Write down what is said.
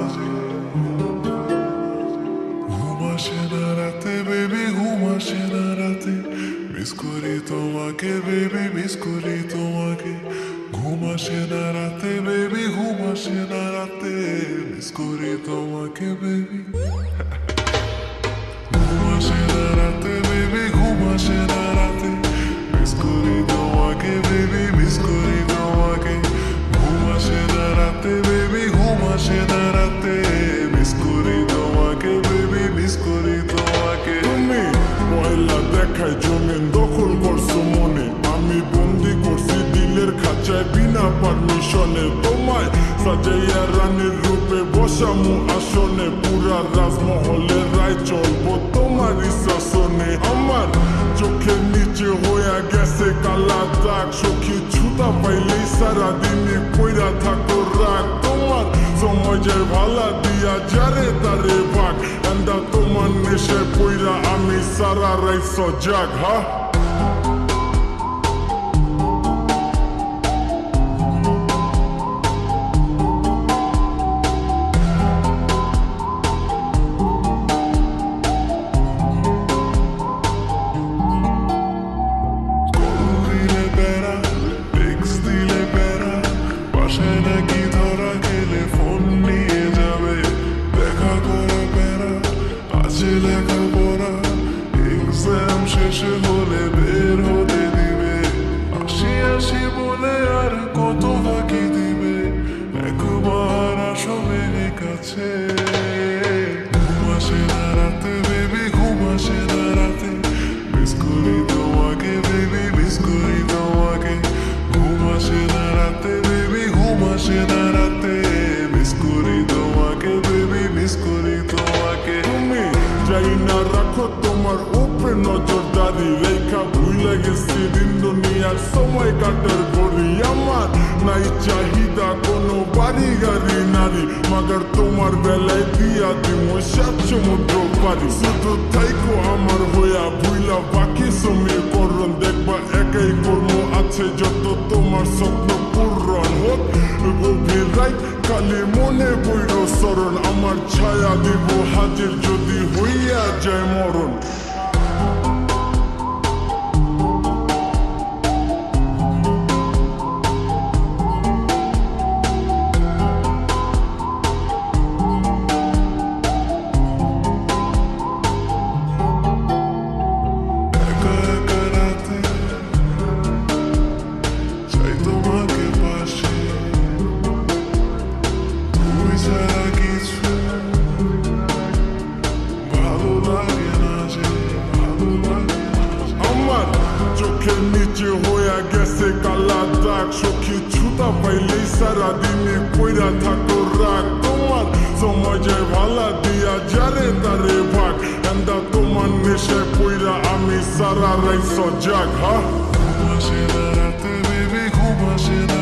বাজে ঘুম আসে না রাতে বেবি ঘুম আসে না রাতে মিস করি তোমাকে বেবি মিস করি তোমাকে ঘুম আসে না রাতে বেবি ঘুম আসে না রাতে মিস করি তোমাকে বেবি ঘুম আসে না রাতে বেবি ঘুম আসে না রাতে মিস করি তোমাকে বেবি মিস করি তোমাকে ঘুম আসে না রাতে বেবি ঘুম আসে না রাতে মিস করি তোমাকে বেবি মিস করি তোমাকে তুমি পয়লা দেখায় জমিন দখল করছো মনে আমি বন্দি করছি দিলের খাঁচায় বিনা পারমিশনে তোমায় সাজাইয়া রানীর রূপে বসামু আসনে পুরা রাজমহলের রায় চলবো তোমার শাসনে আমার চোখের নিচে হইয়া গেছে কালা দাগ সখী ছুতা পাইলেই সারাদিনে কইরা থাকো রাগ তোমার সময় যায় ভালা দিয়া যারে তারে ভাগ এন্দা তোমার নেশে পইরা আমি সারা রাই সজাগ হা লেখাপড়া এক্সাম শেষে হলে বের হতে দিবে আসি আসি বলে আর কত বাকি দিবে একবার আসো বেবি কাছে ঘুম আসে না রাতে বেবি ঘুম আসে না রাতে মিস করি তোমাকে বেবি মিস করি তোমাকে ঘুম আসে না রাতে বেবি ঘুম আসে না রাতে মিস করি তোমাকে বেবি মিস করি তোমাকে তুমি যাই না রাখো তোমার উপরে নজরদারি রেখা ভুলে গেছি দিন দুনিয়ার সময় কাটার গড়ি আমার নাই চাহিদা কোনো বাড়ি গাড়ি নারী মাগার তোমার বেলায় দিয়া দিমো সাত সমুদ্র পারি শুধু থাইকো আমার হইয়া ভুইলা বাকি সমীকরণ দেখবা একাই কর্ম আছে যত তোমার স্বপ্ন পূরণ হোক গভীর রাত খালি মনে বইর স্মরণ আমার ছায়া দিব হাজির যদি হইয়া যায় মরণ চোখের নিচে হইয়া গেছে কালা দাগ সখী ছুতা পাইলেই সারাদিনে কইরা থাকো রাগ তোমার সময় যায় ভালা দিয়া যারে তারে ভাগ এন্দা তোমার নেশায় পইরা আমি সারা রাই সজাগ হা ঘুম আসে না রাতে বেবি ঘুম আসে না